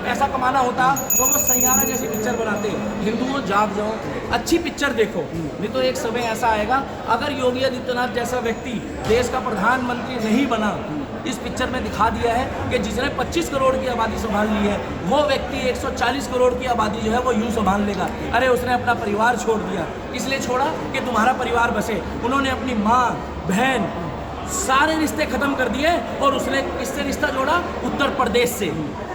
पैसा कमाना होता तो वो सैयारा जैसी पिक्चर बनाते। हिंदुओं जाग जाओ, अच्छी पिक्चर देखो, नहीं तो एक समय ऐसा आएगा अगर योगी आदित्यनाथ जैसा व्यक्ति देश का प्रधानमंत्री नहीं बना, इस पिक्चर में दिखा दिया है कि जिसने 25 करोड़ की आबादी संभाल ली है वो व्यक्ति 140 करोड़ की आबादी जो है वो यूं संभाल लेगा। अरे उसने अपना परिवार छोड़ दिया, इसलिए छोड़ा कि तुम्हारा परिवार बसे। उन्होंने अपनी माँ बहन सारे रिश्ते खत्म कर दिए और उसने किससे रिश्ता जोड़ा? उत्तर प्रदेश से।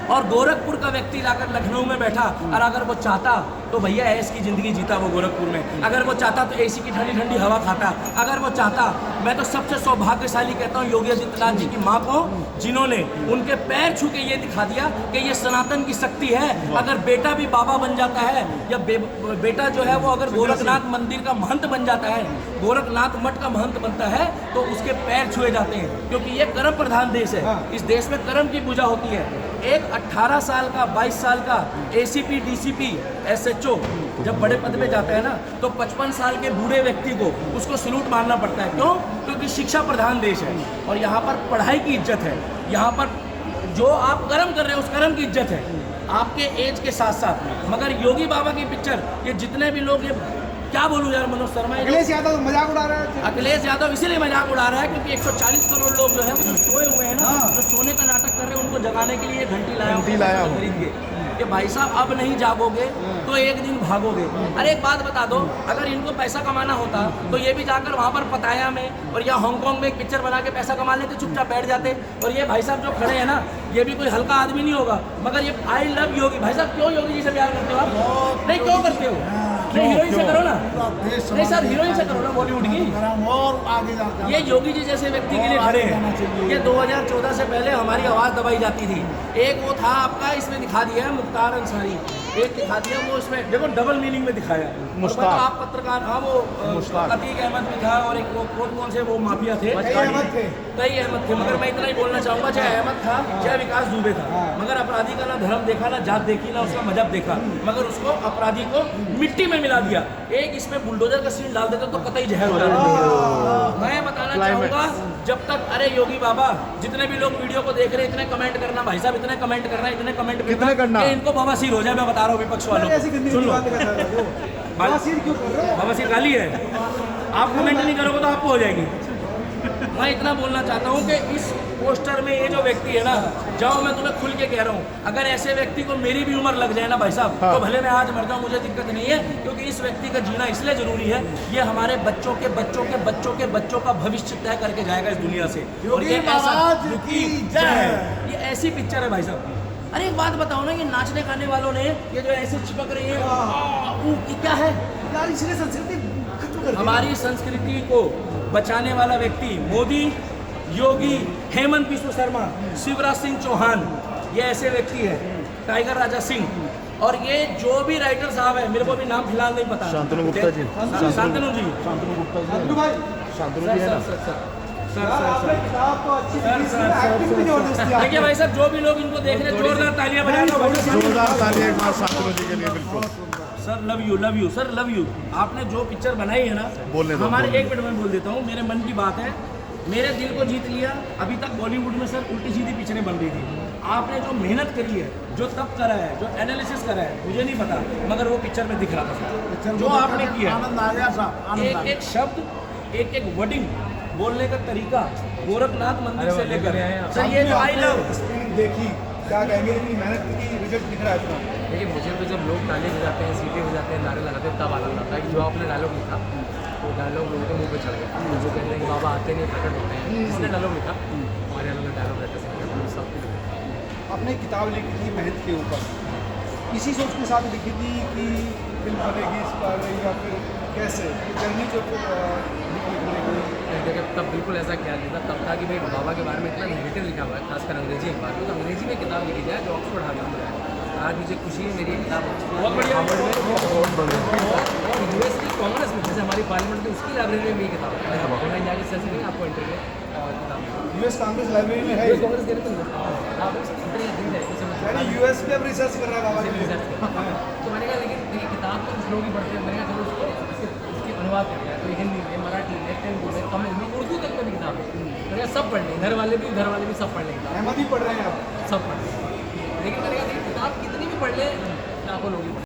और गोरखपुर का व्यक्ति जाकर लखनऊ में बैठा और अगर वो चाहता तो भैया ऐश की ज़िंदगी जीता वो गोरखपुर में। अगर वो चाहता तो एसी की ठंडी ठंडी हवा खाता। अगर वो चाहता, मैं तो सबसे सौभाग्यशाली कहता हूँ योगी आदित्यनाथ जी की माँ को, जिन्होंने उनके पैर छू के ये दिखा दिया कि ये सनातन की शक्ति है। अगर बेटा भी बाबा बन जाता है या बेटा जो है वो अगर गोरखनाथ मंदिर का महंत बन जाता है, गोरखनाथ मठ का महंत बनता है, तो उसके पैर छुए जाते हैं, क्योंकि ये कर्म प्रधान देश है। इस देश में कर्म की पूजा होती है। एक 18 साल का 22 साल का एसीपी डीसीपी एसएचओ जब बड़े पद पे जाता है ना, तो 55 साल के बूढ़े व्यक्ति को उसको सलूट मारना पड़ता है। क्यों? क्योंकि शिक्षा प्रधान देश है और यहाँ पर पढ़ाई की इज्जत है। यहाँ पर जो आप कर्म कर रहे हैं उस कर्म की इज्जत है आपके एज के साथ साथ। मगर योगी बाबा की पिक्चर, ये जितने भी लोग, ये क्या बोलूं यार, मनोज शर्मा, अखिलेश यादव मजाक उड़ा रहा है। अखिलेश यादव इसीलिए मजाक उड़ा रहा है क्योंकि 140 करोड़ लोग जो है वो जो सोए हुए हैं ना, जो सोने का नाटक कर रहे हैं, उनको जगाने के लिए घंटी लाया खरीद के कि भाई साहब अब नहीं जागोगे तो एक दिन भागोगे। अरे एक बात बता दो, अगर इनको पैसा कमाना होता तो ये भी जाकर वहाँ पर पताया में और या हांगकांग में एक पिक्चर बना के पैसा कमा लेते, चुपचाप बैठ जाते। और ये भाई साहब जो खड़े हैं ना, ये भी कोई हल्का आदमी नहीं होगा, मगर ये आई लव योगी। भाई साहब क्यों योगी जी से प्यार करते हो आप? नहीं, क्यों करते हो? नहीं, हीरोइन से करो ना। नहीं सर, हीरोइन से करो ना बॉलीवुड की। और आगे जाकर ये योगी जी जैसे व्यक्ति के लिए खड़े हैं। ये 2014 से पहले हमारी आवाज़ दबाई जाती थी। एक वो था आपका, इसमें दिखा दिया है मुख्तार अंसारी, एक दिखा दिया वो इसमें देखो डबल मीनिंग में दिखाया। तो आप पत्रकार, हाँ वो अतीक अहमद भी था और एक वो कौन से वो माफिया थे, कई अहमद थे। मगर मैं इतना ही बोलना चाहूँगा, चाहे अहमद था चाहे विकास दुबे था, मगर अपराधी का ना धर्म देखा, ना जात देखी, ना उसका मजहब देखा, मगर उसको अपराधी को मिट्टी में मिला दिया। एक इसमें बुलडोजर का सीन डाल देते तो कतई जहर हो जाता। मैं बताना चाहूँगा, जब तक, अरे योगी बाबा, जितने भी लोग वीडियो को देख रहे हैं इतने कमेंट करना भाई साहब, इतने कमेंट करना, इतने कमेंट करना कि इनको बवासीर हो जाए। मैं बता रहा हूँ विपक्ष वालों को, सुन लो, बवासीर गाली है। आप कमेंट नहीं करोगे तो आपको हो जाएगी। मैं इतना बोलना चाहता हूँ कि इस पोस्टर में ये जो व्यक्ति है ना, जाओ मैं तुम्हें खुल के कह रहा हूँ, अगर ऐसे व्यक्ति को मेरी भी उम्र लग जाए ना भाई साहब, तो भले मैं आज मर जाऊँ, मुझे दिक्कत नहीं है, क्योंकि इस व्यक्ति का जीना इसलिए जरूरी है। ये हमारे बच्चों के बच्चों के बच्चों के बच्चों का भविष्य तय करके जाएगा इस दुनिया से। और ये ऐसी पिक्चर है भाई साहब। अरे एक बात बताओ ना, ये नाचने गाने वालों ने ये जो ऐसे चिपक रही है, ये क्या है यार? इसलिए संस्कृति, हमारी संस्कृति को बचाने वाला व्यक्ति मोदी, योगी, हेमंत बिश्व शर्मा, शिवराज सिंह चौहान, ये ऐसे व्यक्ति है, टाइगर राजा सिंह। और ये जो भी राइटर साहब है, मेरे को भी नाम फिलहाल नहीं पता, शांतनु गुप्ता जी, शांतनु जी, देखिए भाई साहब, जो भी लोग इनको देख रहे हैं जोरदार तालियां बजाएं। जोरदार तालियां शांतनु जी के लिए। बिल्कुल sir, love you sir, love you. आपने जो पिक्चर बनाई है ना, हमारे, एक मिनट में बोल देता हूँ, मेरे मन की बात है, मेरे दिल को जीत लिया। अभी तक बॉलीवुड में सर उल्टी सीधी पिक्चरें बन रही थी। आपने जो मेहनत करी है, जो तप करा है, जो एनालिसिस करा है, मुझे नहीं पता, मगर वो पिक्चर में दिख रहा था जो आपने किया। आनंद आ गया साहब। एक एक शब्द, एक एक वर्डिंग, बोलने का तरीका, गोरखनाथ मंदिर से लेकर सर, ये जो आई लव देखी, क्या कहेंगे, इतनी मेहनत की रिजल्ट दिख रहा है इतना। देखिए, मुझे तो जब लोग ताली बजाते हैं, सीटी बजाते हैं, नारे लगाते हैं, तब आनंद आता है कि जो आपने डायलॉग लिखा, वो डायलॉग लोगों के मुंह पे चढ़ गया। जो कहते हैं कि बाबा आते नहीं प्रकट होते हैं, जिसने डायलॉग लिखा, हमारे यहाँ में डायलॉग रहते हैं, सब कुछ। आपने किताब लिखी थी मेहनत के ऊपर, इसी सोच के साथ लिखी थी कि फिल्म बनेगी इस पर, या फिर कैसे जर्नी जो देखिए, तब बिल्कुल ऐसा ख्याल नहीं था। तब था कि भाई बाबा के बारे में इतना नेगेटिव लिखा हुआ है, खासकर अंग्रेजी अखबार में, तो अंग्रेजी में किताब लिखी जाए जो ऑक्सफोर्ड हार्वर्ड में है। आज मुझे खुशी है, मेरी किताब हार्वर्ड में, यूएस की कांग्रेस में, जैसे हमारी पार्लियामेंट में, उसकी लाइब्रेरी में मेरी किताब है। ऑनलाइन जाके सर्च करेंगे, आपको इंटरव्यू किताब यूएस कांग्रेस लाइब्रेरी में है। यूएस कांग्रेस कह रहे यानी यूएस पे अब रिसर्च कर रहा है बाबा जी। तो मैंने कहा, लेकिन देखिए किताब तो कुछ लोग ही पढ़ते हैं, मैंने कहा चलो उसको इसकी अनुवाद करते हैं, तो हिंदी में, मराठी में, तेलुगु में, तमिल में, उर्दू तक में भी किताब है। मैंने कहा सब पढ़ लें, घर वाले भी सब पढ़ लें, अहमद ही पढ़ रहे हैं आप, सब पढ़ लें। लेकिन मैंने कहा किताब की तो पढ़ ले, लाखों लोग ही पढ़ ले।